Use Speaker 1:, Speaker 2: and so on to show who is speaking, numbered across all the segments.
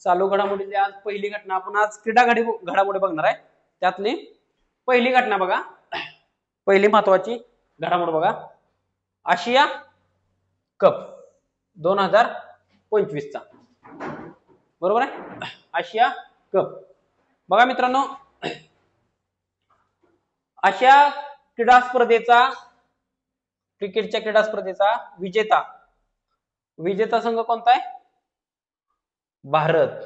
Speaker 1: चालू घडामोडीतली आज पहिली घटना आपण आज क्रीडा घडामोडी बघणार आहे. त्यातली पहिली घटना बघा, पहिली महत्वाची घडामोड बघा, आशिया कप 2025 चा, बरोबर आहे. आशिया कप बघा मित्रांनो, आशिया क्रीडा स्पर्धेचा, क्रिकेटच्या क्रीडा स्पर्धेचा विजेता संघ कोणता आहे? भारत.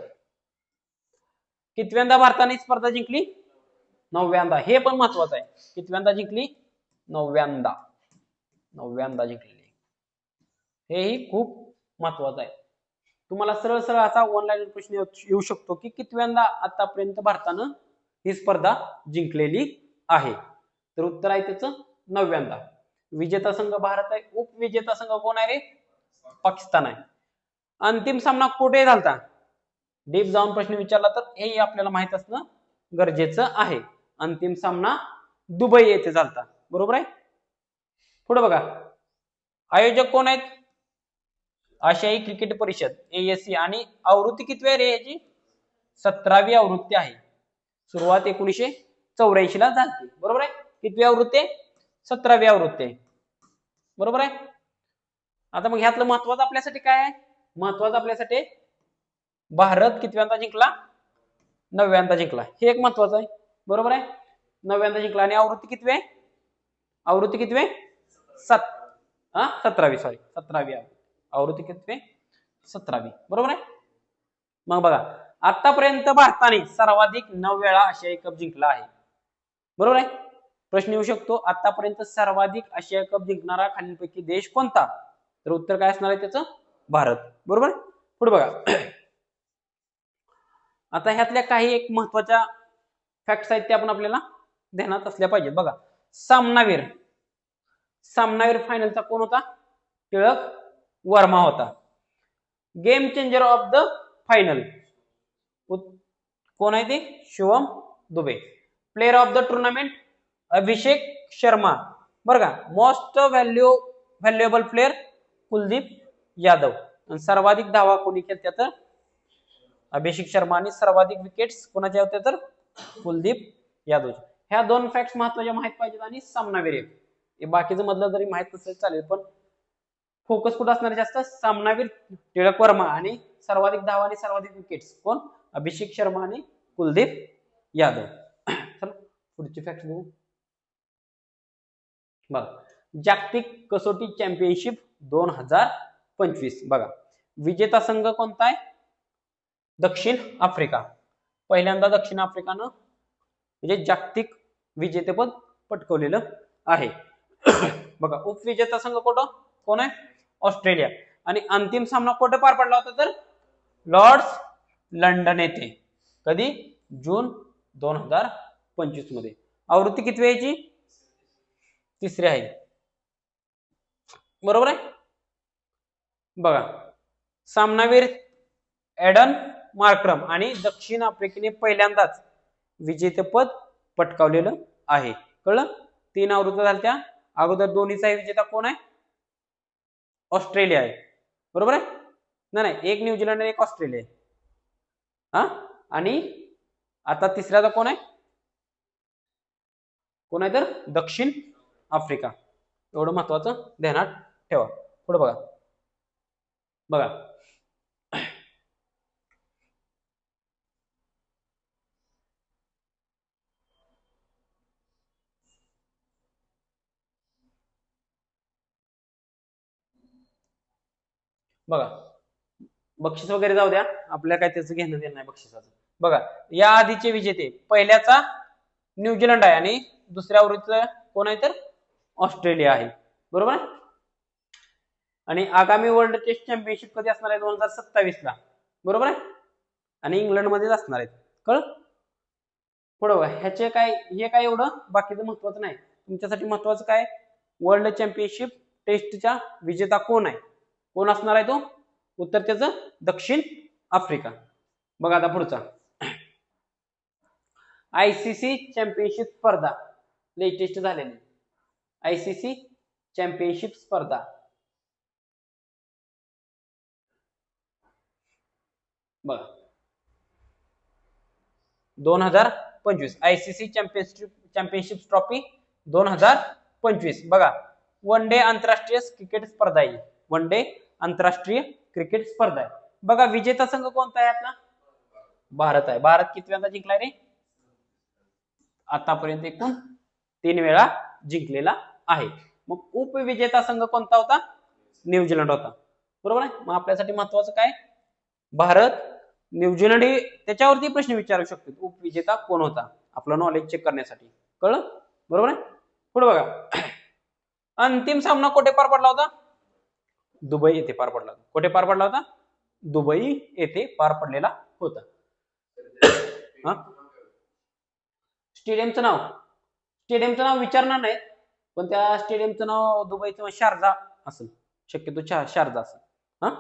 Speaker 1: कितव्यांदा भारताने स्पर्धा जिंकली? 9व्यांदा. हे पण महत्वाचं आहे. कितव्यांदा जिंकली? 9व्यांदा. 9व्यांदा जिंकलेली. हेही खूप महत्वाचं आहे. तुम्हाला सरळ सरळ असा ऑनलाईन प्रश्न येऊ शकतो की कितव्यांदा आतापर्यंत भारतानं ही स्पर्धा जिंकलेली आहे? तर उत्तर आहे त्याचं 9व्यांदा. विजेता संघ भारत आहे. उपविजेता संघ कोण आहे रे? पाकिस्तान आहे. अंतिम सामना कुठे झालता? डीप जाऊन प्रश्न विचारला तर हे आपल्याला माहित असणं गरजेचं आहे. अंतिम सामना दुबई येथे झालता, बरोबर आहे. पुढे बघा, आयोजक कोण आहेत? आशियाई क्रिकेट परिषद ASC. आणि आवृत्ती कितवी आहे रे याची? 17वी आवृत्ती आहे. सुरुवात 1984 ला झाली, बरोबर आहे. कितवी आवृत्ती? 17वी आवृत्ती, बरोबर आहे. आता मग ह्यातलं महत्वाचं आपल्यासाठी काय आहे? महत्वाचं आपल्यासाठी भारत कितव्यांदा जिंकला? 9व्यांदा जिंकला. हे एक महत्वाचं आहे, बरोबर आहे. 9व्यांदा जिंकला. आणि आवृत्ती कितवी आहे? आवृत्ती कितवी आहे? 17वी, सॉरी 17वी आवृत्ती कितवी? 17वी, बरोबर आहे. मग बघा, आतापर्यंत भारताने सर्वाधिक 9 वेळा आशियाई कप जिंकला आहे, बरोबर आहे. प्रश्न येऊ शकतो, आतापर्यंत सर्वाधिक आशियाई कप जिंकणारा खालीलपैकी देश कोणता? तर उत्तर काय असणार आहे त्याचं? भारत, बरोबर. पुढे बघा, आता ह्यातल्या काही एक महत्वाच्या फॅक्ट्स आहेत त्या आपण आपल्याला ध्यानात असल्या पाहिजेत. बघा, सामनावीर फायनलचा कोण होता? टिळक वर्मा होता. Game changer of the final कोण आहे ते? Shivam Dube. Player of the tournament Abhishek Sharma, बरं का. Most valuable player Kuldeep Yadav. आणि सर्वाधिक धावा कोणी केल्या तर अभिषेक शर्मा. आणि सर्वाधिक विकेट्स कोणाच्या होत्या तर कुलदीप यादव. ह्या दोन फॅक्ट्स महत्वाच्या माहित पाहिजेत. आणि सामनावीर हे बाकीचं मधलं जरी माहित नसेल चालेल, पण फोकस कुठं असणार जास्त? सामनावीर टिळक वर्मा. आणि सर्वाधिक धावा आणि सर्वाधिक विकेट्स कोण? अभिषेक शर्मा आणि कुलदीप यादव. चला पुढची फॅक्ट बघू. बघा, जागतिक कसोटी चॅम्पियनशिप 2025 बघा, विजेता संघ कोणता आहे? दक्षिण आफ्रिका. पहिल्यांदा दक्षिण आफ्रिकानं म्हणजे जागतिक विजेतेपद पटकवलेलं आहे. बघा, उपविजेता संघ कोण आहे? ऑस्ट्रेलिया. आणि अंतिम सामना कुठे पार पडला होता तर लॉर्ड्स लंडन येथे. कधी? जून 2025 मध्ये. आवृत्ती कितवी याची? 3री आहे, बरोबर आहे. बघा, सामनावीर एडन मार्क्रम. आणि दक्षिण आफ्रिकेने पहिल्यांदाच विजेतेपद पटकावलेलं आहे. कळलं? 3 आवृत्त्या झाल्या. अगोदर दोन्हीचा विजेता कोण आहे? ऑस्ट्रेलिया आहे, बरोबर आहे. नाही, एक न्यूझीलंड आणि एक ऑस्ट्रेलिया आहे. आणि आता तिसऱ्याचा कोण आहे? कोण आहे तर दक्षिण आफ्रिका. एवढं महत्वाचं ध्यानात ठेवा. पुढे बघा, बघा, बक्षीस वगैरे जाऊ द्या, आपल्याला काय त्याचं घेणं देणं नाही बक्षिसाचं. बघा, या आधीचे विजेते, पहिल्याचा न्यूझीलंड आहे आणि दुसऱ्या आवृत्तीचा कोण आहे तर ऑस्ट्रेलिया आहे, बरोबर आहे. आणि आगामी वर्ल्ड टेस्ट चॅम्पियनशिप कधी असणार आहे? 2027 ला, बरोबर आहे. आणि इंग्लंड मध्येच असणार आहेत. कळ? पुढे बघा, ह्याचे काय, हे काय एवढं बाकीचं महत्वाचं नाही. तुमच्यासाठी महत्वाचं काय? वर्ल्ड चॅम्पियनशिप टेस्टचा विजेता कोण आहे? कोण असणार आहे तो? उत्तर त्याचं दक्षिण आफ्रिका. बघा आता पुढचा, ICC चॅम्पियनशिप स्पर्धा लेटेस्ट झालेली. ICC चॅम्पियनशिप स्पर्धा बघा, 2025 आयसीसी चॅम्पियनशिप ट्रॉफी 2025 बघा. वन डे आंतरराष्ट्रीय क्रिकेट स्पर्धा आहे. वन डे आंतरराष्ट्रीय क्रिकेट स्पर्धा आहे. बघा विजेता संघ कोणता आहे आपला? भारत आहे. भारत कितव्यांदा जिंकलाय रे? आतापर्यंत एकूण 3 वेळा जिंकलेला आहे. मग उपविजेता संघ कोणता होता? न्यूझीलंड होता. बरोबर आहे. मग आपल्यासाठी महत्वाचं काय? भारत, न्यूझीलंड हे त्याच्यावरती प्रश्न विचारू शकतो. उपविजेता कोण होता? आपलं नॉलेज चेक करण्यासाठी. कळलं? बरोबर आहे. पुढे बघा. अंतिम सामना कुठे पार पडला होता? दुबई येथे पार पडला होता. कुठे पार पडला होता? दुबई येथे पार पडलेला होता. स्टेडियमचं नाव विचारणार नाही, पण त्या स्टेडियमचं नाव दुबईचं शारजा असेल, शक्यतो शारजा असेल. हा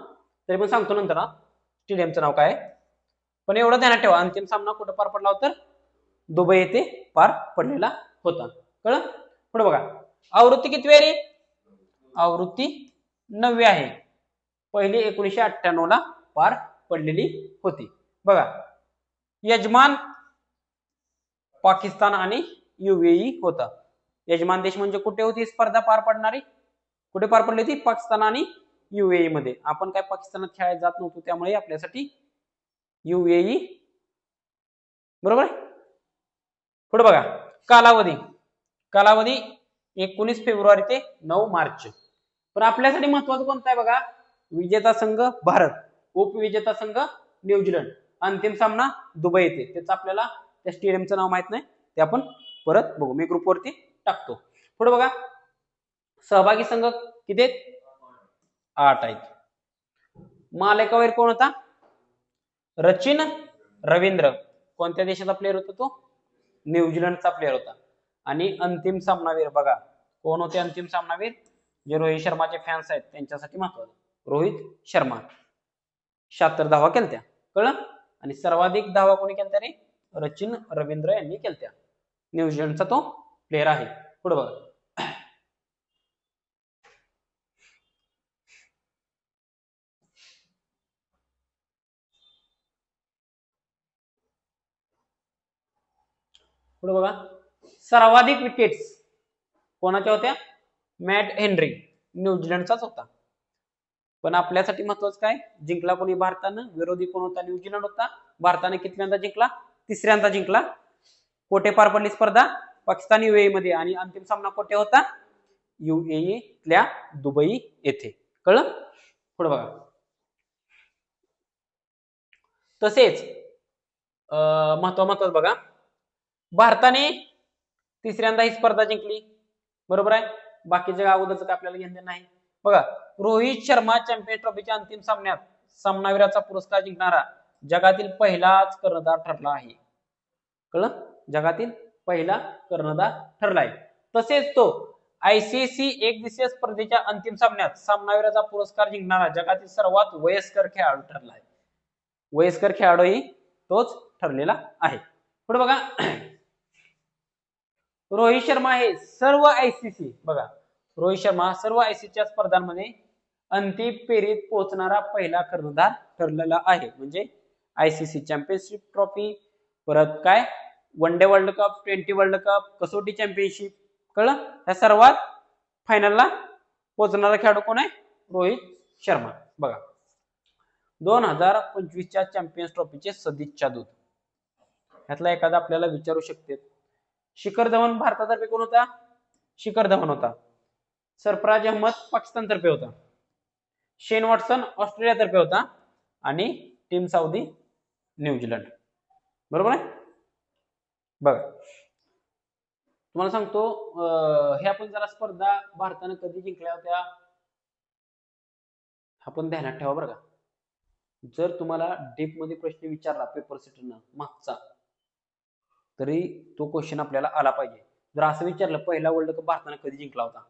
Speaker 1: तरी पण सांगतो नंतर ना स्टेडियमचं नाव काय. पण एवढं ध्यानात ठेवा, अंतिम सामना कुठं पार पडला होता? दुबई येथे पार पडलेला होता. कळलं? पुढे बघा. आवृत्ती किती आहे रे? आवृत्ती 9वी आहे. पहिली 1998 ला पार पडलेली होती. बघा, यजमान पाकिस्तान आणि युएई होता. यजमान देश म्हणजे कुठे होती स्पर्धा पार पडणारी? कुठे पार पडली होती? पाकिस्तान आणि युएई मध्ये. आपण काय पाकिस्तानात खेळायला जात नव्हतो, त्यामुळे आपल्यासाठी युएई. बरोबर आहे. पुढे बघा. कालावधी 19 फेब्रुवारी ते 9 मार्च. पण आपल्यासाठी महत्वाचं कोणतं आहे बघा? विजेता संघ भारत, उपविजेता संघ न्यूझीलंड, अंतिम सामना दुबई येथे. त्याचं आपल्याला त्या स्टेडियमचं नाव माहित नाही, ते आपण परत बघू. मी ग्रुपवरती टाकतो. पुढे बघा. सहभागी संघ किती आहेत? 8 आहेत. मालिकावीर कोण होता? सचिन रवींद्र. कोणत्या देशाचा प्लेअर होता तो? न्यूझीलंडचा प्लेअर होता. आणि अंतिम सामनावीर बघा कोण होते? अंतिम सामनावीर जे रोहित शर्माचे फॅन्स आहेत त्यांच्यासाठी महत्वाचं, रोहित शर्मा. 76 धावा केलत्या. कळलं? आणि सर्वाधिक धावा कोणी केलत्या रे? सचिन रवींद्र यांनी केलत्या. न्यूझीलंडचा तो प्लेअर आहे. पुढे बघा. पुढे बघा. सर्वाधिक विकेट्स कोणाच्या होत्या? मॅट हेनरी, न्यूझीलंडचाच होता. पण आपल्यासाठी महत्वाचं काय? जिंकला कोणी? भारतानं. विरोधी कोण होता? न्यूझीलंड होता. भारताने कितव्यांदा जिंकला? 3ऱ्यांदा जिंकला. कोठे पार पडली स्पर्धा? पाकिस्तान युएई मध्ये. आणि अंतिम सामना कोठे होता? युएईतल्या दुबई येथे. कळलं? पुढे बघा. तसेच महत्वाचं बघा, भारताने 3ऱ्यांदा ही स्पर्धा जिंकली. बरोबर आहे. बाकीच्या अगोदरचं काय आपल्याला घेणं नाही. बघा, रोहित शर्मा चॅम्पियन्स ट्रॉफीच्या अंतिम सामन्यात सामनावीराचा पुरस्कार जिंकणारा जगातील पहिलाच कर्णधार ठरला आहे. कळलं? जगातील पहिला कर्णधार ठरलाय. तसेच तो आयसीसी एकदिवसीय स्पर्धेच्या अंतिम सामन्यात सामनावीराचा पुरस्कार जिंकणारा जगातील सर्वात वयस्कर खेळाडू ठरला आहे. वयस्कर खेळाडूही तोच ठरलेला आहे. पुढे बघा. रोहित शर्मा हे सर्व आयसीसी बघा, रोहित शर्मा सर्व आयसीसीच्या स्पर्धांमध्ये अंतिम फेरीत पोहोचणारा पहिला कर्णधार ठरलेला आहे. म्हणजे आयसीसी चॅम्पियनशिप ट्रॉफी, परत काय one day world cup, T20 world cup, कसोटी चॅम्पियनशिप. कळलं? ह्या सर्वात फायनलला पोहोचणारा खेळाडू कोण आहे? रोहित शर्मा. बघा, 2025च्या चॅम्पियन्स ट्रॉफीचे सदिच्छा दूत ह्यातला एखादा आपल्याला विचारू शकते. शिखर धवन भारतातर्फे कोण होता? शिखर धवन होता. सरफराज अहमद पाकिस्तानतर्फे होता. शेन वॉटसन ऑस्ट्रेलियातर्फे होता. आणि टीम साऊदी न्यूझीलंड. बरोबर आहे. बघा, तुम्हाला सांगतो हे आपण जरा स्पर्धा भारताने कधी जिंकल्या होत्या आपण ध्यानात ठेवा बरं का. जर तुम्हाला डीप मध्ये प्रश्न विचारला पेपर सेटरनं मागचा, तरी तो क्वेश्चन आपल्याला आला पाहिजे. जर असं विचारलं पहिला वर्ल्ड कप भारताने कधी जिंकला होता,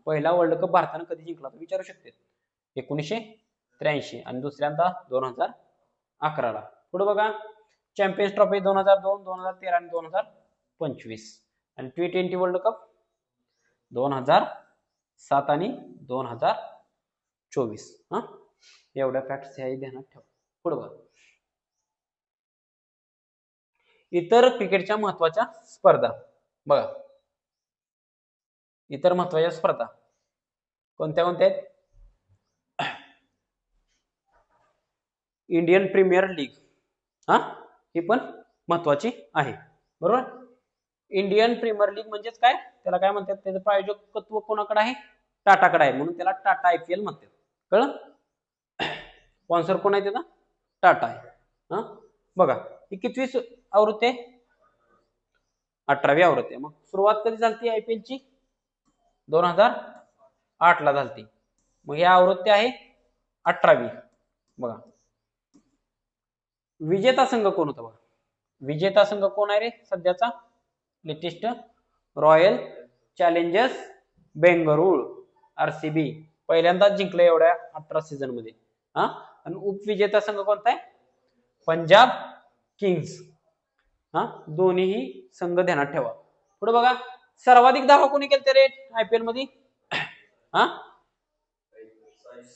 Speaker 1: पहिला वर्ल्ड कप भारताने कधी जिंकला होता विचारू शकते. 1983 आणि दुसऱ्यांदा 2011 ला. पुढे बघा. चॅम्पियन्स ट्रॉफी 2002, 2013 आणि 2025. आणि T20 वर्ल्ड कप 2007 आणि 2024. एवढ्या फॅक्ट्स ह्याही ध्यानात ठेवा. पुढे बघा. इतर क्रिकेटच्या महत्वाच्या स्पर्धा बघा, इतर महत्वाच्या स्पर्धा कोणत्या कोणत्या आहेत? इंडियन प्रीमियर लीग, हा ही पण महत्वाची आहे, बरोबर. इंडियन प्रीमियर लीग म्हणजेच काय, त्याला काय म्हणतात, त्याचं प्रायोजकत्व कोणाकडे आहे? टाटाकडे आहे, म्हणून त्याला टाटा IPL म्हणतात. कळलं? स्पॉन्सर कोण आहे त्याचा? टाटा आहे. हा बघा, ही कितवी आवृत्ती आहे? 18वी आवृत्ती आहे. मग सुरुवात कधी झाली IPL ची? 2008 ला झाली. मग ही आवृत्ती आहे 18वी. बघा, विजेता संघ कोण होता? बघा, विजेता संघ कोण आहे रे सध्याचा latest? Royal challengers Bengaluru, RCB पहिल्यांदाच जिंकले एवढ्या 18 सीझन मध्ये. हा, आणि उपविजेता संघ कोणता आहे? पंजाब किंग्स. हा, दोन्हीही संघ ध्यानात ठेवा. पुढे बघा, सर्वाधिक धावा कोणी केले रे IPL मध्ये? हा,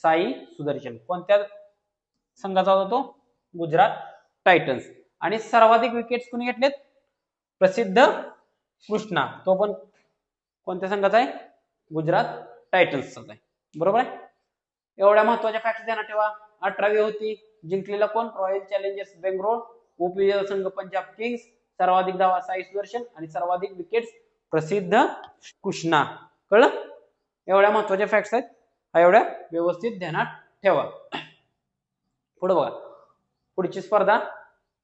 Speaker 1: साई सुदर्शन. कोणत्या संघाचा होता तो? गुजरात टायटन्स. आणि सर्वाधिक विकेट्स कोणी घेतलेत? प्रसिद्ध कृष्णा, तो पण कोणत्या संघाचा आहे? गुजरात टायटन्सचा आहे, बरोबर आहे. एवढ्या महत्वाच्या फॅक्ट ध्यानात ठेवा. 18वी होती, जिंकलेला कोण? Royal challengers Bengaluru. उपविजेता संघ पंजाब किंग्स. सर्वाधिक धावा साई सुदर्शन आणि सर्वाधिक विकेट्स प्रसिद्ध कृष्णा. कळलं? एवढ्या महत्वाच्या फॅक्ट्स आहेत, एवढ्या व्यवस्थित ध्यानात ठेवा. पुढे बघा, पुढची स्पर्धा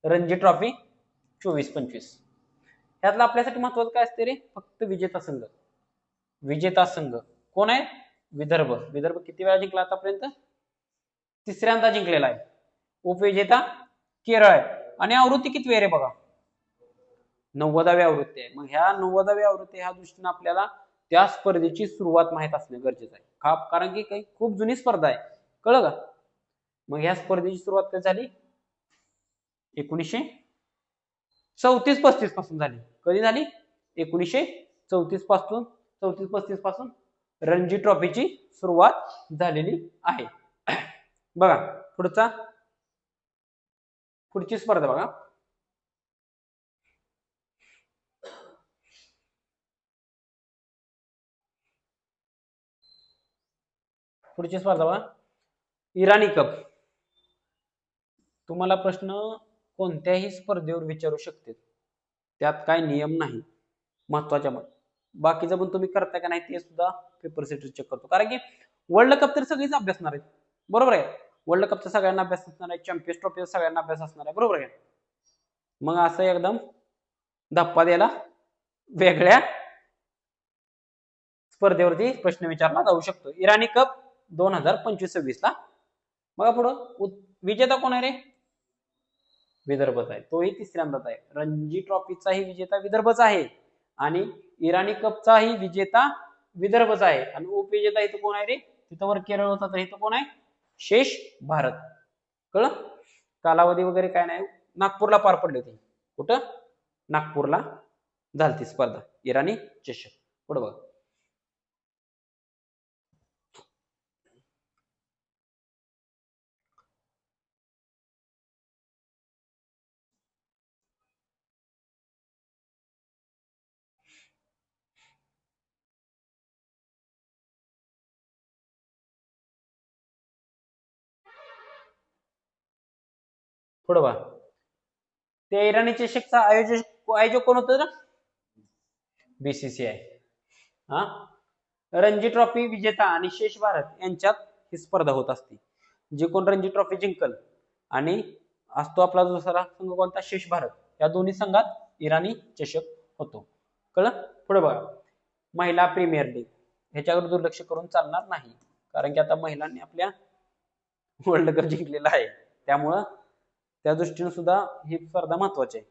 Speaker 1: रणजी ट्रॉफी 24-25. यातलं आपल्यासाठी महत्वाचं काय असते रे? फक्त विजेता संघ. विजेता संघ कोण आहे? विदर्भ. विदर्भ किती वेळा जिंकला आतापर्यंत? तिसऱ्यांदा जिंकलेला आहे. उपविजेता केरळ आहे. आणि आवृत्ती किती आहे रे? बघा, 90वी आवृत्ती आहे. मग ह्या 90वी आवृत्ती ह्या दृष्टीने आपल्याला त्या स्पर्धेची सुरुवात माहित असणे गरजेचं आहे, कारण की काही खूप जुनी स्पर्धा आहे. कळलं का? मग ह्या स्पर्धेची सुरुवात कधी झाली? 1934-35 पासून झाली. कधी झाली? 1934 पासून, 34-35 पासून रणजी ट्रॉफीची सुरुवात झालेली आहे. बघा, पुढची स्पर्धा बघा, पुढची स्पर्धा बघा, इराणी कप. तुम्हाला प्रश्न कोणत्याही स्पर्धेवर विचारू शकते, त्यात काय नियम नाही. महत्वाच्या बाकीचं पण तुम्ही करता का नाही ते सुद्धा पेपर सेटर चेक करतो, कारण की वर्ल्ड कप तर सगळीच अभ्यासणार आहेत, बरोबर आहे. वर्ल्ड कपचा सगळ्यांना अभ्यास असणार आहे, चॅम्पियन्स ट्रॉफीचा सगळ्यांना अभ्यास असणार आहे, बरोबर आहे. मग असं एकदम धप्पा द्यायला वेगळ्या स्पर्धेवरती प्रश्न विचारला जाऊ शकतो. इराणी कप 2025-26 ला. बघा पुढं, विजेता कोण आहे रे? विदर्भच आहे, तोही तिसऱ्यांदाच आहे. रणजी ट्रॉफीचाही विजेता विदर्भच आहे आणि इराणी कपचाही विजेता विदर्भच आहे. आणि उपविजेता इथं कोण आहे रे? तिथं वर केरळ होता, तर इथं कोण आहे? शेष भारत. कळलं? कालावधी वगैरे काय नाही, नागपूरला पार पडली होती. कुठं? नागपूरला झाली स्पर्धा, इराणी चषक. पुढे बघा, पुढे बघा, त्या इराणी चषकचा आयोजक कोण होतं? BCCI. हा, रणजी ट्रॉफी विजेता आणि शेष भारत यांच्यात ही स्पर्धा होत असते. जे कोण रणजी ट्रॉफी जिंकल आणि असतो आपला दुसरा संघ कोणता? शेष भारत. या दोन्ही संघात इराणी चषक होतो. कळलं? पुढे बघा, महिला प्रीमियर लीग. ह्याच्यावर दुर्लक्ष करून चालणार नाही, कारण की आता महिलांनी आपल्या वर्ल्ड कप जिंकलेला आहे, त्यामुळं त्या दृष्टीने सुद्धा ही स्पर्धा महत्वाची आहे.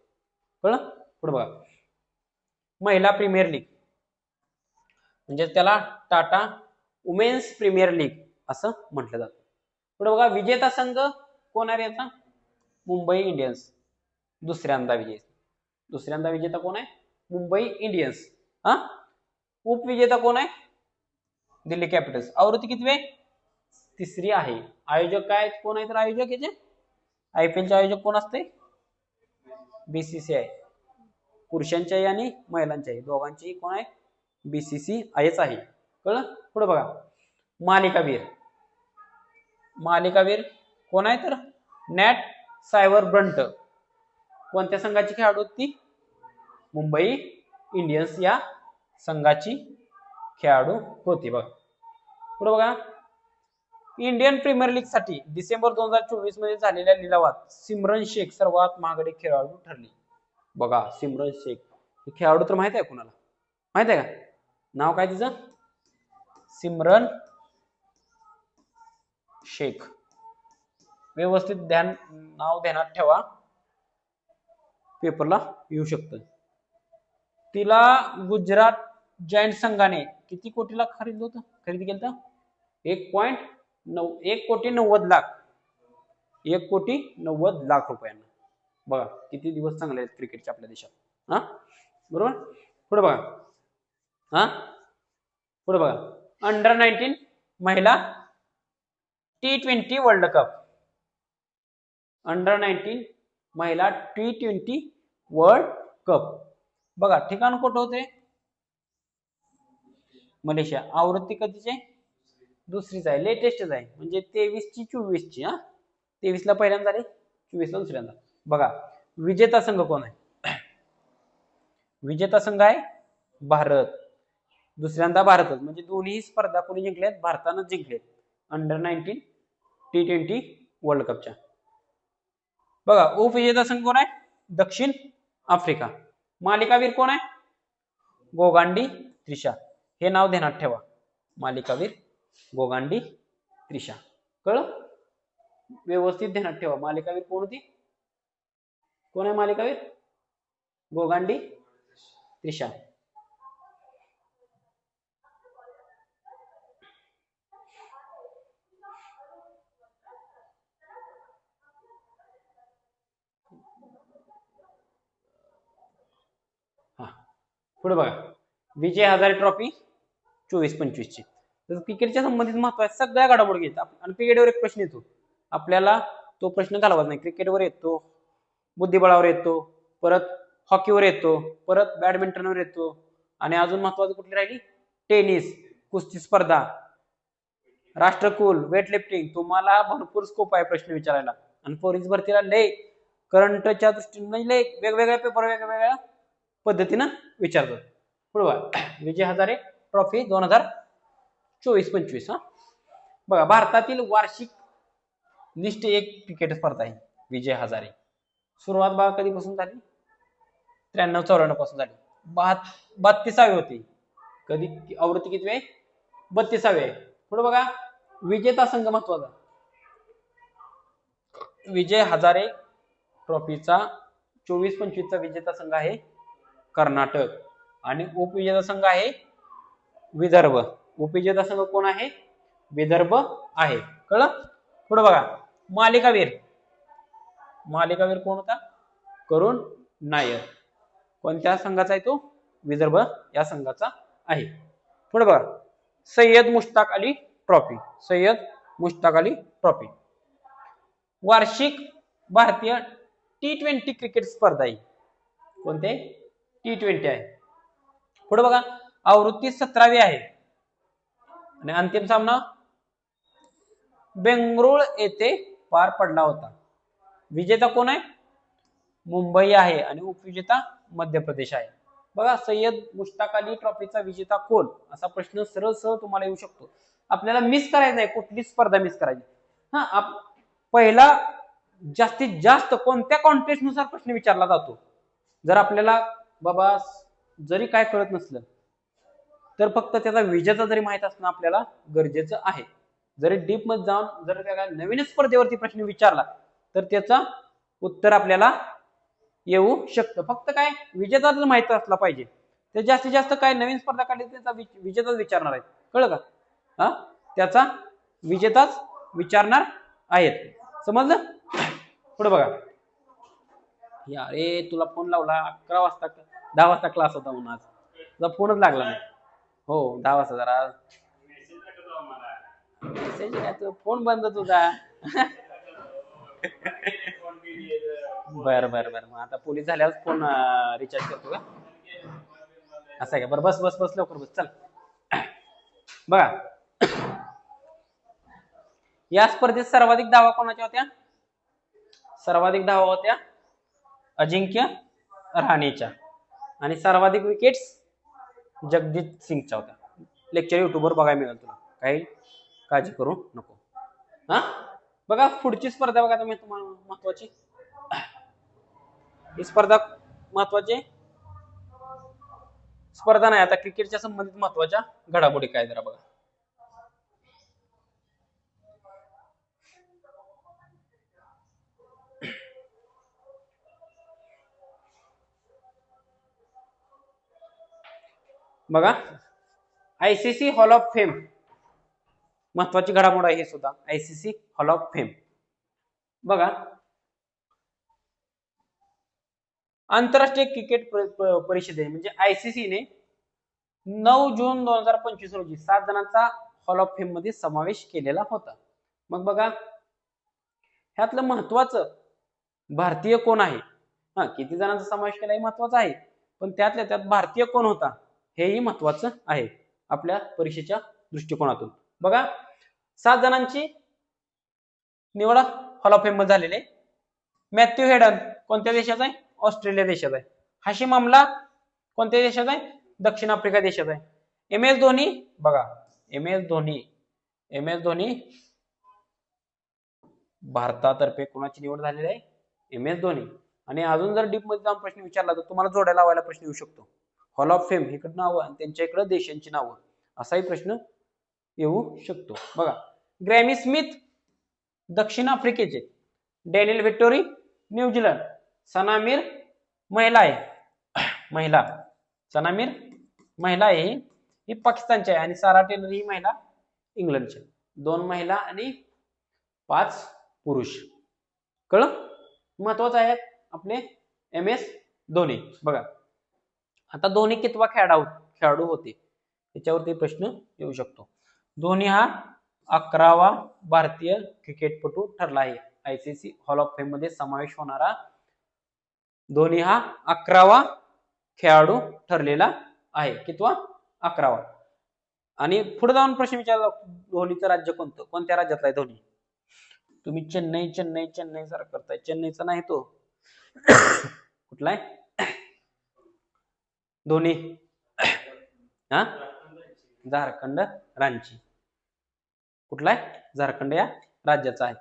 Speaker 1: कळलं? पुढे बघा, महिला प्रीमियर लीग म्हणजे त्याला टाटा वुमेन्स प्रीमियर लीग असं म्हटलं जातं. पुढे बघा, विजेता संघ कोण आहे याचा? मुंबई इंडियन्स. दुसऱ्यांदा विजेता कोण आहे? मुंबई इंडियन्स. हा, उपविजेता कोण आहे? दिल्ली कॅपिटल्स. आवृत्ती किती आहे? तिसरी आहे. आयोजक काय कोण आहे? तर आयोजक याचे IPL चे आयोजक कोण असते? BCCI. पुरुषांच्याही आणि महिलांच्याही दोघांचीही कोण आहे BCCIच आहे. कळलं. पुढे बघा मालिकावीर. मालिकावीर कोण आहे तर नॅट सायवर ब्रंट. कोणत्या संघाची खेळाडू ती मुंबई इंडियन्स या संघाची खेळाडू होती. बघा पुढे बघा इंडियन प्रीमियर लीग साठी डिसेंबर 2024 मध्ये झालेल्या लिलावात सिमरन शेख सर्वात महागडे खेळाडू ठरली. बघा सिमरन शेख हे खेळाडू तर माहित आहे कुणाला माहित आहे का नाव काय तिचं सिमरन शेख. व्यवस्थित नाव ध्यानात ठेवा पेपरला येऊ शकतं. तिला गुजरात जायंट संघाने किती कोटीला खरेदी केलं 1,90,00,000 1,90,00,000 रुपयांना. बघा किती दिवस चांगले आहेत क्रिकेटचे आपल्या देशात. हा बरोबर. पुढे बघा अंडर 19 महिला T20 वर्ल्ड कप. अंडर 19 महिला T20 वर्ल्ड कप. बघा ठिकाण कुठं होते मलेशिया. आवृत्ती कधीची दुसरीच आहे लेटेस्टच आहे म्हणजे 23 ची 24 ची. 23 ला पहिल्यांदा झाली 24 ला दुसऱ्यांदा. बघा विजेता संघ कोण आहे विजेता संघ आहे भारत. दुसऱ्यांदा भारतच म्हणजे दोन्ही स्पर्धा कोणी जिंकल्यात भारतानं जिंकलेत अंडर 19 T20 वर्ल्ड कपच्या. बघा उपविजेता संघ कोण आहे दक्षिण आफ्रिका. मालिकावीर कोण आहे गोगांडी त्रिशा. हे नाव ध्यानात ठेवा मालिकावीर गोगांडी त्रिशा. कळलं. व्यवस्थित ध्यानात ठेवा मालिकावीर कोण होती कोण आहे मालिकावीर गोगांडी त्रिशा. पुढे बघा विजय हजारे ट्रॉफी 24-25 ची. तर क्रिकेटच्या संबंधित महत्वाच्या सगळ्या घडामोडी घेतात आणि क्रिकेटवर एक प्रश्न येतो आपल्याला तो प्रश्न घालवत नाही. क्रिकेटवर येतो बुद्धिबळावर येतो परत हॉकीवर येतो परत बॅडमिंटनवर येतो आणि अजून महत्वाचं कुठली राहिली टेनिस कुस्ती स्पर्धा राष्ट्रकुल वेटलिफ्टिंग. तुम्हाला भरपूर स्कोप आहे प्रश्न विचारायला आणि पोलीस भरतीला लय करंटच्या दृष्टीने लय वेगवेगळ्या पेपर वेगवेगळ्या पद्धतीनं विचारतात. पुढे विजय हजारे ट्रॉफी 2024-25. बघा भारतातील वार्षिक लिस्ट एक क्रिकेट स्पर्धा आहे विजय हजारे. सुरुवात बघा कधीपासून झाली 93-94 पासून झाली. 32वी होती. कधी आवृत्ती किती आहे 32वी आहे. पुढे बघा विजेता संघ महत्वाचा विजय हजारे ट्रॉफीचा 24-25 चा विजेता संघ आहे कर्नाटक आणि उपविजेता संघ आहे विदर्भ. उपविजेता संघ कोण आहे विदर्भ आहे. कळलं. पुढे बघा मालिकावीर कोण होता करुण नायर. कोणत्या संघाचा आहे तो विदर्भ या संघाचा आहे. पुढे बघा सय्यद मुश्ताक अली ट्रॉफी वार्षिक भारतीय T20 क्रिकेट स्पर्धा आहे. कोणते T20 आहे. पुढे बघा आवृत्ती 17वी आहे आणि अंतिम सामना बेंगळुरू येथे पार पडला होता. विजेता कोण आहे मुंबई आहे आणि उपविजेता मध्य प्रदेश आहे. बघा सय्यद मुश्ताक अली ट्रॉफीचा विजेता कोण असा प्रश्न सरळ तुम्हाला येऊ शकतो. आपल्याला मिस करायचं आहे कुठली स्पर्धा मिस करायची. पहिला जास्तीत जास्त कोणत्या कॉन्टेस्ट नुसार प्रश्न विचारला जातो. जर आपल्याला बाबा जरी काय कळत नसलं तर फक्त त्याचा विजेता जरी माहित असणं आपल्याला गरजेचं आहे. जरी डीप मध्ये जाऊन जर त्याला नवीन स्पर्धेवरती प्रश्न विचारला तर त्याचा उत्तर आपल्याला येऊ शकतं. फक्त काय विजेता माहित असला पाहिजे. ते जास्तीत जास्त काय नवीन स्पर्धा काढली त्याचा विजेताच विचारणार आहेत. कळलं का त्याचा विजेताच विचारणार आहेत. समजलं. पुढे बघा अरे तुला फोन लावला 10 वाजता क्लास होता म्हणून आज तुझा फोनच लागला नाही. हो 10 वाजता जरा मेसेज फोन बंद तुझा बर बर बर, मग आता पोलीस झाल्यावर फोन रिचार्ज करतो का? असं आहे का? बरं, बस बस बस, लवकर बस, चल. बघा, या स्पर्धेत सर्वाधिक धावा कोणाच्या होत्या? सर्वाधिक धावा होत्या अजिंक्य रहाणेच्या, आणि सर्वाधिक विकेट्स जगदीप सिंगच्या होत्या. लेक्चर युट्यूबवर बघायला मिळेल तुला, काही काळजी करू नको. हा, बघा पुढची स्पर्धा बघा तुम्ही, तुम्हाला महत्वाची ही स्पर्धा, महत्वाची स्पर्धा नाही, आता क्रिकेटच्या संबंधित महत्वाच्या घडामोडी काय जरा बघा. बघा, आयसीसी हॉल ऑफ फेम, महत्वाची घडामोड आहे हे सुद्धा, आयसीसी हॉल ऑफ फेम. बघा, आंतरराष्ट्रीय क्रिकेट परिषदेने म्हणजे आयसीसीने 9 जून 2025 रोजी 7 जणांचा हॉल ऑफ फेम मध्ये समावेश केलेला होता. मग बघा, ह्यातलं महत्वाचं भारतीय कोण आहे? हा, किती जणांचा समावेश केला हे महत्वाचं आहे, पण त्यातल्या त्यात भारतीय कोण होता हेही महत्वाचं आहे आपल्या परीक्षेच्या दृष्टिकोनातून. बघा, 7 जणांची निवड हॉल ऑफ फेम मध्ये झालेले. मॅथ्यू हेडन कोणत्या देशाचा आहे? ऑस्ट्रेलिया देशाचा आहे. हाशिम आमला कोणत्या देशाचा आहे? दक्षिण आफ्रिका देशाचा आहे. एम एस धोनी, बघा एम एस धोनी भारतातर्फे कोणाची निवड झालेली आहे? M S Dhoni. आणि अजून जर डीप मध्ये जाऊन प्रश्न विचारला तर तुम्हाला जोड्या लावायला प्रश्न येऊ शकतो. हॉल ऑफ फेम इकडं नावं आणि त्यांच्या इकडं देशांची नावं, असाही प्रश्न येऊ शकतो. बघा, ग्रॅमी स्मिथ दक्षिण आफ्रिकेचे, डॅनियल व्हिक्टोरी न्यूझीलंड, सना मीर महिला आहे, सना मीर महिला आहे ही पाकिस्तानची आहे, आणि सारा टेलर ही महिला इंग्लंडची. 2 महिला आणि 5 पुरुष. कळलं? महत्वाचं आहे आपले एम एस धोनी. बघा, आता धोनी कितवा खेळाडू होते त्याच्यावरती प्रश्न येऊ शकतो. धोनी हा 11वा भारतीय क्रिकेटपटू ठरला आहे. आयसीसी हॉल ऑफ फेम मध्ये समावेश होणारा धोनी हा 11वा खेळाडू ठरलेला आहे. कितवा? 11वा. आणि पुढे जाऊन प्रश्न विचारला, धोनीचं राज्य कोणतं? कोणत्या राज्यातला आहे धोनी? तुम्ही चेन्नई सारखं करताय, चेन्नईचा नाही तो. कुठला आहे धोनी? हा, झारखंड रांची. कुठला आहे? झारखंड या राज्याचा आहे.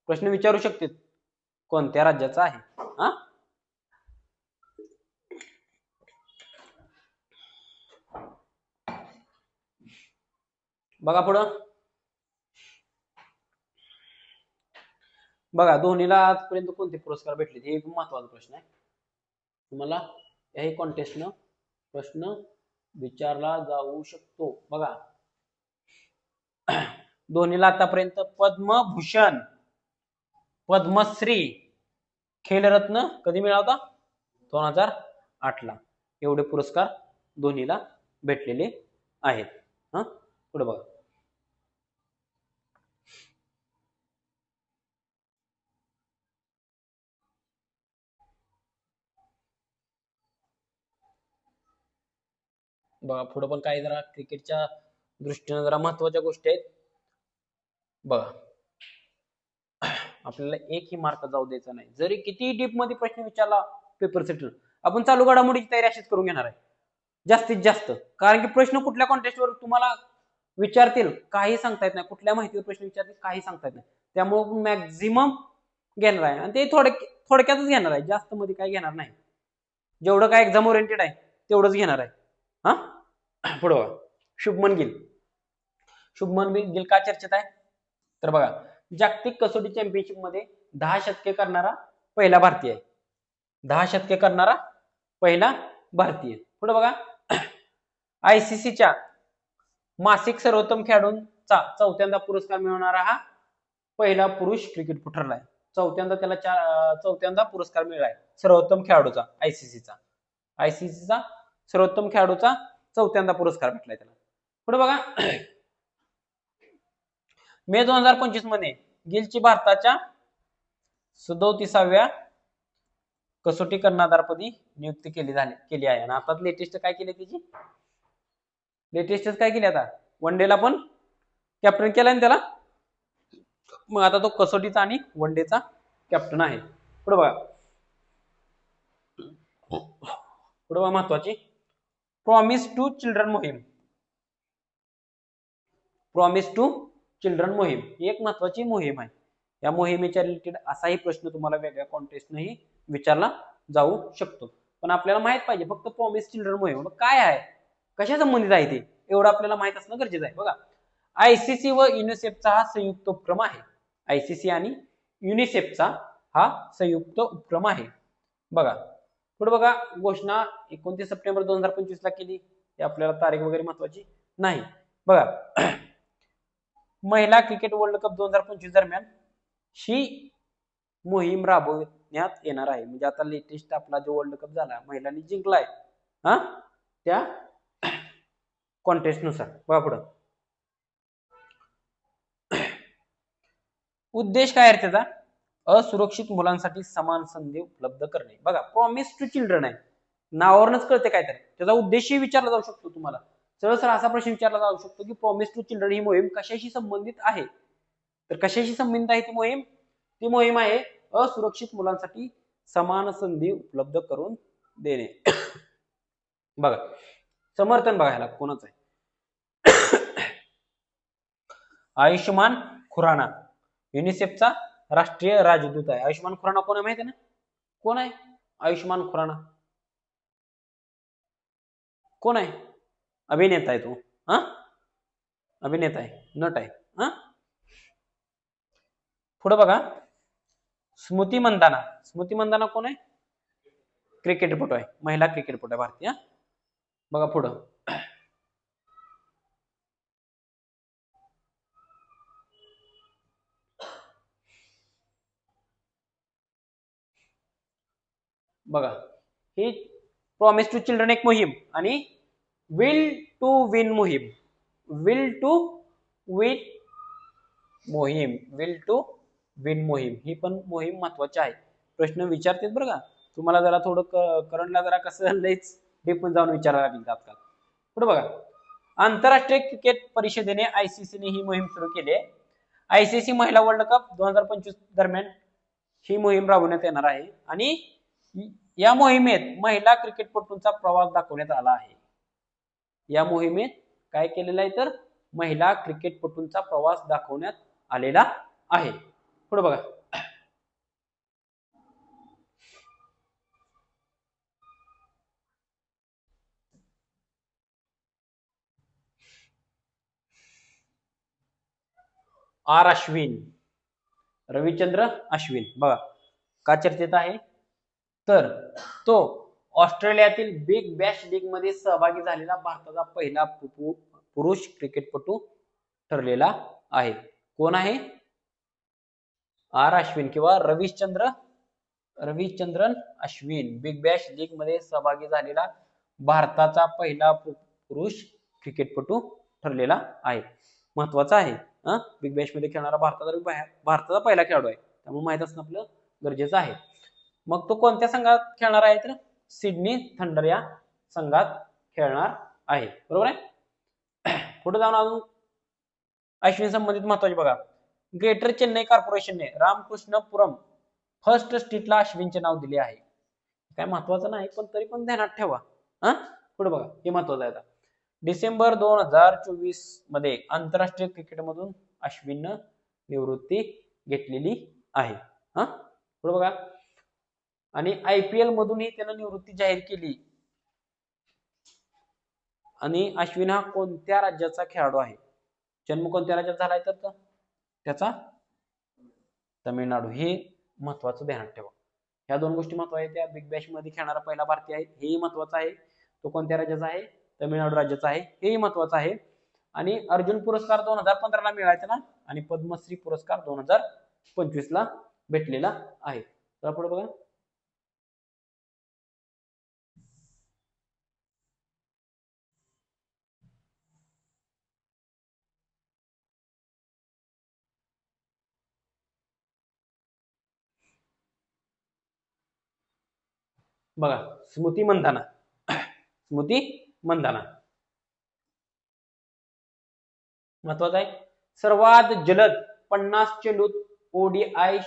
Speaker 1: प्रश्न विचारू शकते कोणत्या राज्याचा आहे. हा, बघा पुढं. बघा, धोनीला आजपर्यंत कोणते पुरस्कार भेटले हे एक महत्वाचा प्रश्न आहे. तुम्हाला याही कॉन्टेस्टनं प्रश्न विचारला जाऊ शकतो. बघा, धोनीला आतापर्यंत पद्मभूषण, पद्मश्री, खेलरत्न कधी मिळाला होता? 2008 ला. एवढे पुरस्कार धोनीला भेटलेले आहेत. हा, पुढे बघा. बघा, पुढे पण काही जरा क्रिकेटच्या दृष्टीने जरा महत्वाच्या गोष्टी आहेत. बघा, आपल्याला एकही मार्क जाऊ द्यायचा नाही. जरी किती डीप मध्ये प्रश्न विचारला पेपर सेटर, आपण चालू घडामोडीची तयारी अशीच करून घेणार आहे जास्तीत जास्त. कारण की प्रश्न कुठल्या कॉन्टेस्टवर तुम्हाला विचारतील काही सांगता येत नाही, कुठल्या माहितीवर प्रश्न विचारतील काही सांगता येत नाही. त्यामुळे मॅक्झिमम घेणार आहे, आणि ते थोडक्यातच घेणार आहे, जास्त मध्ये काही घेणार नाही. जेवढं काय एक्झाम ओरिएंटेड आहे तेवढंच घेणार आहे. हा, पुढे बघा. शुभमन गिल का चर्चेत आहे? तर बघा, जागतिक कसोटी चॅम्पियनशिप मध्ये 10 शतके करणारा पहिला भारतीय आहे. 10 शतके करणारा पहिला भारतीय. पुढे बघा, आयसीसीच्या मासिक सर्वोत्तम खेळाडूंचा 4थ्यांदा पुरस्कार मिळवणारा हा पहिला पुरुष क्रिकेटपटू ठरलाय. 4थ्यांदा त्याला 4थ्यांदा पुरस्कार मिळालाय सर्वोत्तम खेळाडूचा. आयसीसीचा सर्वोत्तम खेळाडूचा 4थ्यांदा पुरस्कार भेटलाय त्याला. पुढे बघा, मे 2025 मध्ये गिलची भारताच्या 37व्या कसोटी कर्णधारपदी नियुक्ती केली आहे. आणि आता लेटेस्ट काय केली त्याची, लेटेस्टच काय केली आता, वन डेला पण कॅप्टन केलाय ना त्याला. मग आता तो कसोटीचा आणि वन डेचा कॅप्टन आहे. पुढे बघा, पुढे बघा महत्वाची, प्रॉमिस टू चिल्ड्रन मोहीम. प्रॉमिस टू चिल्ड्रन मोहीम ही एक महत्वाची मोहीम आहे. या मोहिमेच्या रिलेटेड असाही प्रश्न तुम्हाला वेगळ्या कॉन्टेस्टनेही विचारला जाऊ शकतो. पण आपल्याला माहित पाहिजे फक्त प्रॉमिस चिल्ड्रन मोहीम काय आहे, कशा संबंधित आहे ते एवढं आपल्याला माहित असणं गरजेचं आहे. बघा, आयसीसी व युनिसेफचा हा संयुक्त उपक्रम आहे. आयसीसी आणि युनिसेफचा हा संयुक्त उपक्रम आहे. बघा पुढे बघा, घोषणा 29 सप्टेंबर 2025 ला केली. हे आपल्याला तारीख वगैरे महत्वाची नाही. बघा, महिला क्रिकेट वर्ल्ड कप 2025 दरम्यान ही मोहीम राबवण्यात येणार आहे. म्हणजे आता लेटेस्ट आपला जो वर्ल्ड कप झाला महिलांनी जिंकलाय हा, त्या कॉन्टेस्ट नुसार. बघा पुढं, उद्देश काय आहे त्याचा, असुरक्षित मुलांसाठी समान संधी उपलब्ध करणे. बघा, प्रॉमिस टू चिल्ड्रन आहे, नावावरूनच कळते काय तर, त्याचा उद्देशही विचारला जाऊ शकतो तुम्हाला. सरळ असा प्रश्न विचारला जाऊ शकतो की प्रॉमिस टू चिल्ड्रन ही मोहीम कशाशी संबंधित आहे. तर कशाशी संबंधित आहे ती मोहीम, ती मोहीम आहे असुरक्षित मुलांसाठी समान संधी उपलब्ध करून देणे. बघा, समर्थन बघायला कोणाचं आहे, आयुष्यमान खुराना युनिसेफचा राष्ट्रीय राजदूत आहे. आयुष्यमान खुराना कोण आहे माहिती ना, कोण आहे आयुष्यमान खुराना, कोण आहे, अभिनेता आहे तो, हा अभिनेता आहे, नट आहे. हा पुढे बघा, स्मृती मंदाना. स्मृती मंदाना कोण आहे, क्रिकेटपटू आहे, महिला क्रिकेटपटू आहे भारतीय. बघा पुढं, बघा, ही प्रॉमिस टू चिल्ड्रन एक मोहीम आणि विल टू विन मोहीम, विल टू विन मोहीम, विल टू विन मोहीम ही पण मोहीम महत्वाची आहे. प्रश्न विचारतात बरं का तुम्हाला, जरा थोडं करंटला जरा कसं लईच डीप जाऊन विचारायला लागेल आजकाल. पुढे बघा, आंतरराष्ट्रीय क्रिकेट परिषदेने आयसीसीने ही मोहीम सुरू केली आहे. आयसीसी महिला वर्ल्ड कप 2025 दरम्यान ही मोहीम राबवण्यात येणार आहे. आणि या मोहिमेत महिला क्रिकेटपटूंचा प्रवास दाखवण्यात आला आहे. या मोहिमेत काय केलेलं आहे तर महिला क्रिकेटपटूंचा प्रवास दाखवण्यात आलेला आहे. पुढे बघा, आर अश्विन, रविचंद्र अश्विन. बघा का चर्चेत आहे तर तो ऑस्ट्रेलियातील बिग बॅश लीग मध्ये सहभागी झालेला भारताचा पहिला पुरुष क्रिकेटपटू ठरलेला आहे. कोण आहे, आर अश्विन किंवा Ravichandran Ashwin. Big Bash league मध्ये सहभागी झालेला भारताचा पहिला पुरुष क्रिकेटपटू ठरलेला आहे. महत्वाचा आहे, बिग बॅश मध्ये खेळणारा भारताचा पहिला खेळाडू आहे, त्यामुळे माहित असणं आपलं गरजेचं आहे. मग तो कोणत्या संघात खेळणार आहे तर सिडनी थंडर या संघात खेळणार आहे. बरोबर आहे. पुढे जाऊन अजून अश्विन संबंधित महत्वाचे बघा, ग्रेटर चेन्नई कॉर्पोरेशनने रामकृष्णपुरम फर्स्ट स्ट्रीटला अश्विनचे नाव दिले आहे. काय महत्वाचं नाही पण तरी पण ध्यानात ठेवा. पुढे बघा, हे महत्वाचं आहे. आता डिसेंबर 2024 मध्ये आंतरराष्ट्रीय क्रिकेटमधून अश्विननं निवृत्ती घेतलेली आहे. पुढे बघा, आणि आयपीएल मधूनही त्यानं निवृत्ती जाहीर केली. आणि अश्विन हा कोणत्या राज्याचा खेळाडू आहे, जन्म कोणत्या राज्यात झालाय तर त्याचा तमिळनाडू. हे महत्वाचं ध्यानात ठेवा. ह्या दोन गोष्टी महत्वाच्या. त्या बिग बॅश मध्ये खेळणारा पहिला भारतीय आहे, हेही महत्वाचं आहे. तो कोणत्या राज्याचा आहे, तमिळनाडू राज्याचा आहे, हेही महत्वाचं आहे. आणि अर्जुन पुरस्कार 2015 ला मिळाला त्याला, आणि पद्मश्री पुरस्कार 2025 ला भेटलेला आहे. तर पुढे बघा, बघा स्मृती मंधाना, स्मृती मंधाना महत्वाचं आहे. सर्वात जलद 50 चेंडूत ओडीआय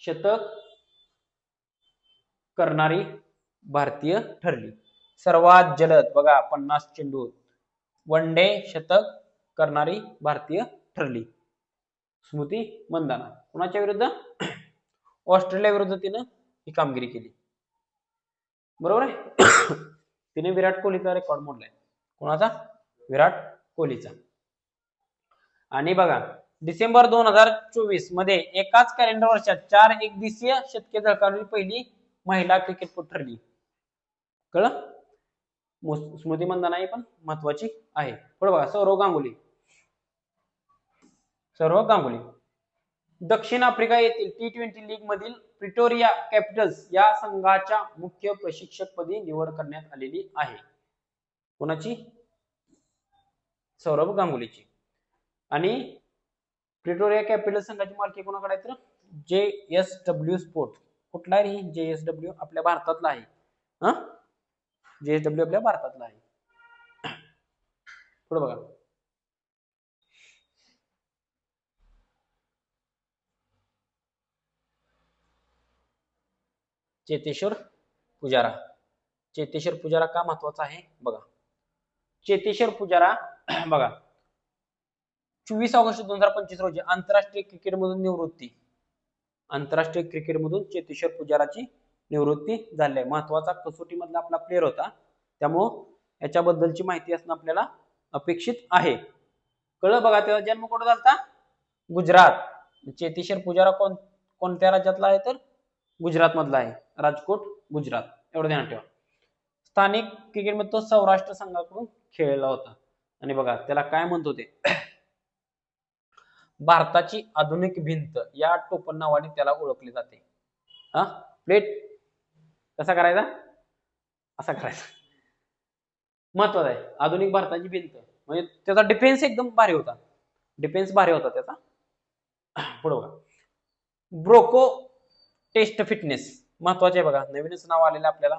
Speaker 1: शतक करणारी भारतीय ठरली. सर्वात जलद बघा 50 चेंडूत वन डे शतक करणारी भारतीय ठरली स्मृती मंधाना. कुणाच्या विरुद्ध? ऑस्ट्रेलिया विरुद्ध तिनं ही कामगिरी केली. बरोबर आहे. तिने विराट कोहलीचा रेकॉर्ड मोडलाय. कोणाचा? विराट कोहलीचा. आणि बघा डिसेंबर 2024 मध्ये एकाच कॅलेंडर वर्षात 4 एकदिवसीय शतके झळकावणारी पहिली महिला क्रिकेटपटू ठरली. कळलं? स्मृती मंधाना ही पण महत्वाची आहे. पुढे बघा सौरव गांगुली. सौरव गांगुली दक्षिण आफ्रिका येथील T20 लीग मधील प्रिटोरिया कॅपिटल्स या संघाच्या मुख्य प्रशिक्षकपदी निवड करण्यात आलेली आहे. कोणाची? सौरव गांगुलीची. आणि प्रिटोरिया कॅपिटल संघाची मालकी कोणाकडे आहे तर JSW स्पोर्ट. कुठला आहे JSW? आपल्या भारतातला आहे. JSW आपल्या भारतातला आहे. पुढे बघा चेतेश्वर पुजारा. चेतेश्वर पुजारा का महत्वाचा आहे बघा. चेतेश्वर पुजारा बघा 24 ऑगस्ट 2025 रोजी आंतरराष्ट्रीय क्रिकेटमधून निवृत्ती. आंतरराष्ट्रीय क्रिकेटमधून चेतेश्वर पुजाराची निवृत्ती झाली आहे. महत्वाचा कसोटी मधला आपला प्लेअर होता, त्यामुळं याच्याबद्दलची माहिती असणं आपल्याला अपेक्षित आहे. कळलं? बघा त्याचा जन्म कुठे झाला? गुजरात. चेतेश्वर पुजारा कोणत्या राज्यातला आहे तर गुजरात मधला आहे. राजकोट गुजरात. एवढं ध्यान ठेवा. स्थानिक क्रिकेटमध्ये तो सौराष्ट्र संघाकडून खेळला होता. आणि बघा त्याला काय म्हणत होते? भारताची आधुनिक भिंत या टोपण नावाने त्याला ओळखले जाते. प्लेट कसा करायचा? असा करायचा. महत्वाचं आहे. आधुनिक भारताची भिंत म्हणजे त्याचा डिफेन्स एकदम भारी होता. डिफेन्स भारी होता त्याचा. पुढे बघा ब्रोको टेस्ट फिटनेस महत्वाचे आहे. बघा नवीनच नाव आलेलं आपल्याला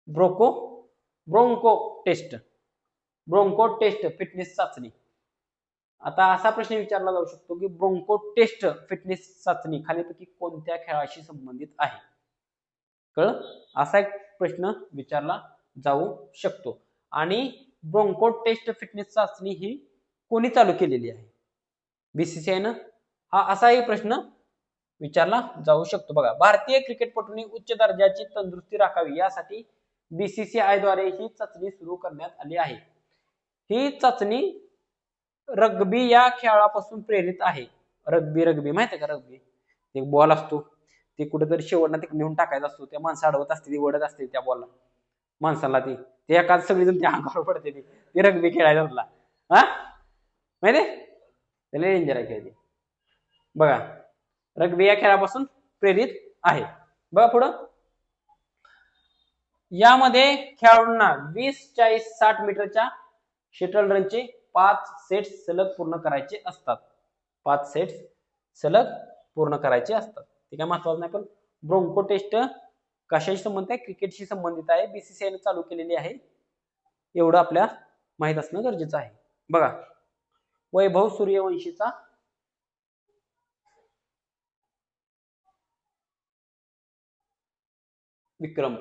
Speaker 1: ब्रोंको टेस्ट फिटनेस चाचणी. आता असा प्रश्न विचारला जाऊ शकतो की ब्रोंको टेस्ट फिटनेस चाचणी खालीलपैकी कोणत्या खेळाशी संबंधित आहे? कळलं? असा एक प्रश्न विचारला जाऊ शकतो. आणि ब्रोंको टेस्ट फिटनेस चाचणी ही कोणी चालू केलेली आहे? BCCI. हा असाही प्रश्न विचारला जाऊ शकतो. बघा भारतीय क्रिकेटपटूंनी उच्च दर्जाची तंदुरुस्ती राखावी यासाठी BCCI द्वारे ही चाचणी सुरू करण्यात आली आहे. ही चाचणी रग्बी या खेळापासून प्रेरित आहे. रग्बी माहिती आहे का? रग्बी एक बॉल असतो, ते कुठेतरी शेवटला तिकडे नेऊन टाकायचा असतो. त्या माणसं अडवत असते, ती ओढत असते त्या बॉलला माणसाला. ती एका सगळीजण त्या अंगावर पडते. ती रग्बी खेळायचा असला माहिती त्याला डेंजर आहे खेळते. बघा रग्बी या खेळापासून प्रेरित आहे. बघा पुढं यामध्ये खेळाडूंना 20, 40, 60 मीटरच्या शटल रनचे 5 सेट्स सलग पूर्ण करायचे असतात. 5 सेट्स सलग पूर्ण करायचे असतात. ते काय महत्वाचं नाही, पण ब्रोंको टेस्ट कशाशी संबंधित आहे? क्रिकेटशी संबंधित आहे. BCCI ने चालू केलेली आहे. एवढं आपल्या माहित असणं गरजेचं आहे. बघा वैभव सूर्यवंशीचा विक्रम.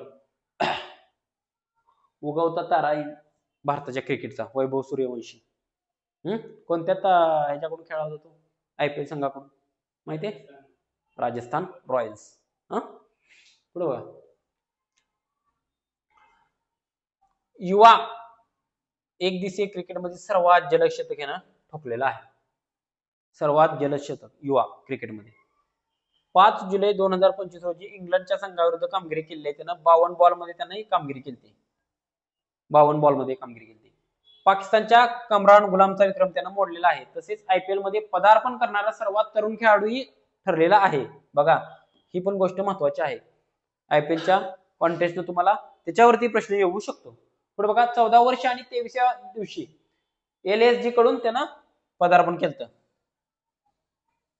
Speaker 1: उगवता तारा भारताच्या क्रिकेटचा वैभव सूर्यवंशी कोणत्या ह्याच्याकडून खेळला होता तो? IPL संघाकडून माहितीये? राजस्थान रॉयल्स. पुढे बघा युवा एक दिवसीय क्रिकेटमध्ये सर्वात जलद शतक यानं ठोकलेला आहे. सर्वात जलद शतक युवा क्रिकेटमध्ये 5 जुलै 2025 रोजी इंग्लंडच्या संघाविरुद्ध कामगिरी केली आहे. त्यानं 52 बॉलमध्ये त्यानं ही कामगिरी केली. 52 बॉलमध्ये कामगिरी केली. पाकिस्तानच्या कमरान गुलामचा विक्रम त्यानं मोडलेला आहे. तसेच IPL मध्ये पदार्पण करणारा सर्वात तरुण खेळाडूही ठरलेला आहे. बघा ही पण गोष्ट महत्वाची आहे. IPLच्या कॉन्टेस्टनं तुम्हाला त्याच्यावरती प्रश्न येऊ शकतो. पुढे बघा 14 वर्ष आणि 23व्या दिवशी LSG कडून त्यानं पदार्पण केलं.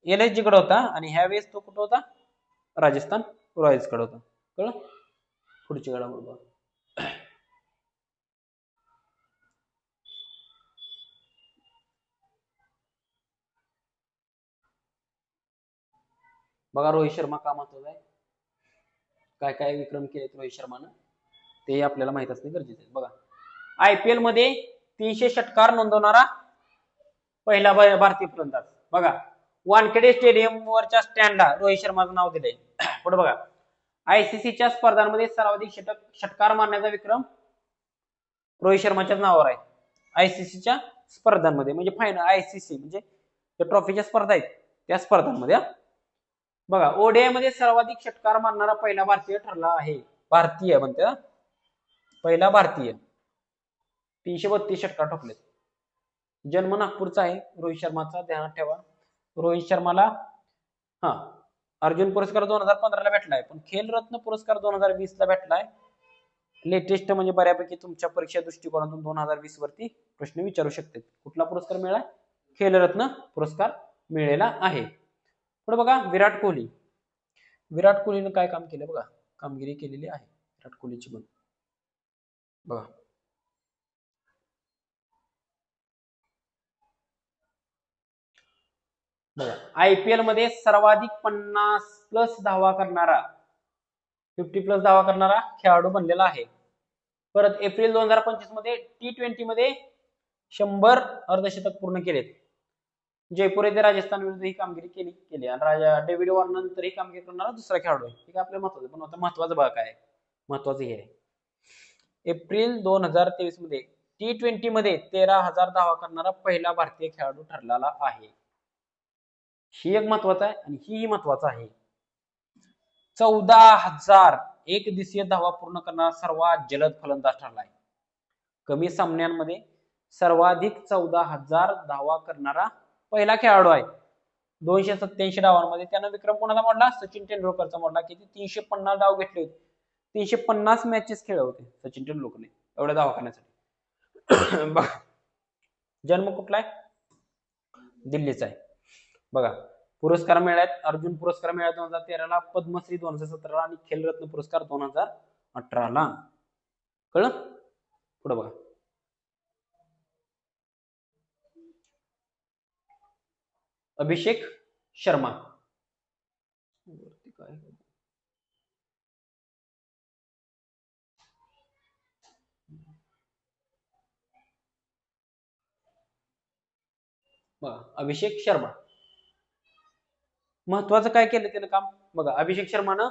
Speaker 1: LSG कडे होता आणि ह्या वेळेस तो कुठं होता? राजस्थान रॉयल्सकडे होता. कळलं? पुढची घडामोड बघा. बघा रोहित शर्मा का महत्वाचा आहे, काय काय विक्रम केले रोहित शर्मानं ते आपल्याला माहित असणे गरजेचे आहे. बघा IPL मध्ये 300 षटकार नोंदवणारा पहिला भारतीय फलंदाज. बघा वानखेडे स्टेडियम वरच्या स्टँडला रोहित शर्माचं नाव दिलंय. पुढे बघा ICCच्या स्पर्धांमध्ये सर्वाधिक षटकार मारण्याचा विक्रम रोहित शर्माच्याच नावावर आहे. ICCच्या स्पर्धांमध्ये म्हणजे फायनल ICC म्हणजे ट्रॉफीच्या स्पर्धा आहेत त्या स्पर्धांमध्ये. बघा ODI मध्ये सर्वाधिक षटकार मारणारा पहिला भारतीय ठरला आहे. भारतीय म्हणते पहिला भारतीय 332 षटकार ठोकलेत. जन्म नागपूरचा आहे रोहित शर्माचा, ध्यानात ठेवा. रोहित शर्माला अर्जुन पुरस्कार 2015 ला भेटलाय, पण खेल रत्न पुरस्कार 2020 ला भेटलाय. लेटेस्ट म्हणजे बऱ्यापैकी तुमच्या परीक्षा दृष्टिकोनातून 2020 वरती प्रश्न विचारू शकतात. कुठला पुरस्कार मिळालाय? खेलरत्न पुरस्कार मिळालेला आहे. पुढे बघा विराट कोहली. विराट कोहलीने काय काम केलं बघा, कामगिरी केलेली आहे विराट कोहलीची पण. बघा बघा IPL मध्ये सर्वाधिक 50+ धावा करणारा 50+ धावा करणारा खेळाडू बनलेला आहे. परत एप्रिल 2025 मध्ये T20 मध्ये 100 अर्धशतक पूर्ण केलेत. जयपूर येथे राजस्थान विरुद्ध ही कामगिरी केली आणि डेव्हिड वॉर्नर नंतर ही कामगिरी करणारा दुसरा खेळाडू आहे. ठीक आहे, आपल्याला महत्वाचं, पण आता महत्वाचं बघा काय महत्वाचं हे आहे. एप्रिल 2023 मध्ये T20 मध्ये 13,000 धावा करणारा पहिला भारतीय खेळाडू ठरलेला आहे. ही एक महत्वाचं आहे आणि ही महत्वाचं आहे. 14,000 एक दिवसीय धावा पूर्ण करणारा सर्वात जलद फलंदाज ठरलाय. कमी सामन्यांमध्ये सर्वाधिक 14,000 धावा करणारा पहिला खेळाडू आहे. 287 डावांमध्ये त्यानं विक्रम कोणाचा मोडला? सचिन तेंडुलकरचा मोडला. किती? 350 डाव घेतले होते. 350 मॅचेस खेळले होते सचिन तेंडुलकरने एवढ्या धावा करण्यासाठी. जन्म कुठला आहे? दिल्लीचा आहे. बघा पुरस्कार मिळाले, अर्जुन पुरस्कार मिळाला 2013 ला, पद्मश्री 2017 ला आणि खेलरत्न पुरस्कार 2018 ला. कळलं? पुढे बघा अभिषेक शर्मा. अभिषेक शर्मा महत्वाचं काय केलं त्यानं काम बघा. अभिषेक शर्मानं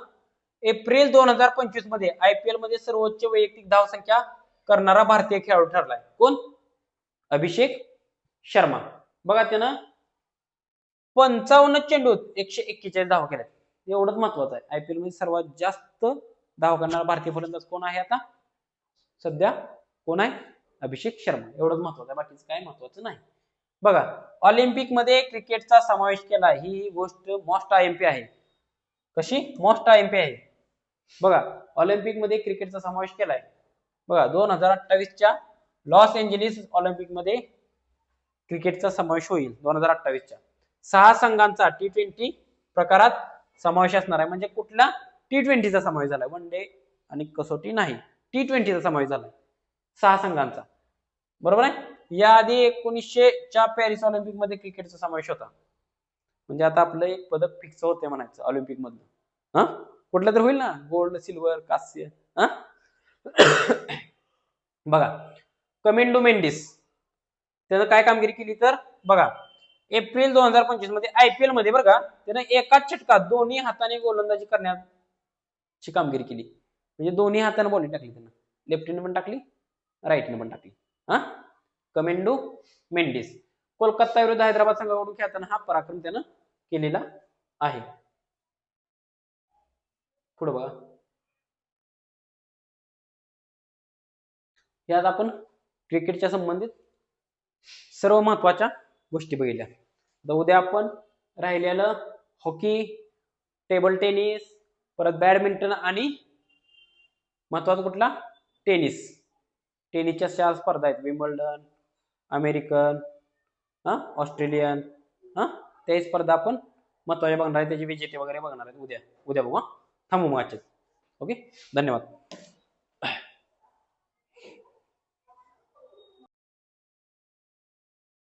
Speaker 1: एप्रिल 2025 मध्ये IPL मध्ये सर्वोच्च वैयक्तिक धाव संख्या करणारा भारतीय खेळाडू ठरलाय. कोण? अभिषेक शर्मा. बघा त्यानं 55 चेंडूत 141 धावा केल्या. एवढंच महत्वाचं आहे. IPL मध्ये सर्वात जास्त धावा करणारा भारतीय फलंदाज कोण आहे आता सध्या? कोण आहे? अभिषेक शर्मा. एवढंच महत्वाचं आहे, बाकीचं काय महत्वाचं नाही. बघा ऑलिम्पिक मध्ये क्रिकेटचा समावेश केला, ही गोष्ट मोस्ट IMP आहे. कशी? मोस्ट IMP आहे. बघा ऑलिम्पिक मध्ये क्रिकेटचा समावेश केलाय. बघा 2028च्या लॉस एंजेलिस ऑलिम्पिक मध्ये क्रिकेटचा समावेश होईल. 2028च्या 6 संघांचा T20 प्रकारात समावेश असणार आहे. म्हणजे कुठला? T20चा समावेश झालाय, वन डे आणि कसोटी नाही, T20चा समावेश झालाय 6 संघांचा. बरोबर आहे. याआधी 1900च्या पॅरिस ऑलिम्पिक मध्ये क्रिकेटचा समावेश होता. म्हणजे आता आपलं एक पदक फिक्स होते म्हणायचं ऑलिम्पिक मधलं. कुठलं तर होईल ना, गोल्ड, सिल्वर, कांस्य. बघा कमिंडो मेंडिस त्यानं काय कामगिरी केली तर बघा एप्रिल 2025 मध्ये IPL मध्ये बरं का त्यानं एकाच षटकात दोन्ही हाताने गोलंदाजी करण्याची कामगिरी केली. म्हणजे दोन्ही हाताने बॉलिंग टाकली त्यानं, लेफ्टीने पण टाकली, राईटने पण टाकली. कमेंडो मेंडिस कोलकाता विरुद्ध हैदराबाद संघाकडून खेळताना हा पराक्रम त्यानं केलेला आहे. पुढे बघा यात आपण क्रिकेटच्या संबंधित सर्व महत्वाच्या गोष्टी बघितल्या. तर उद्या आपण राहिलेलं हॉकी, टेबल टेनिस, परत बॅडमिंटन आणि महत्वाचा कुठला? टेनिस. टेनिसच्या 4 स्पर्धा आहेत, विम्बल्डन, अमेरिकन, ऑस्ट्रेलियन, त्या स्पर्धा आपण महत्वाच्या बघणार आहे, त्याचे विजेते वगैरे बघणार आहेत उद्या बघू. थांबू मग आजचे. ओके, धन्यवाद.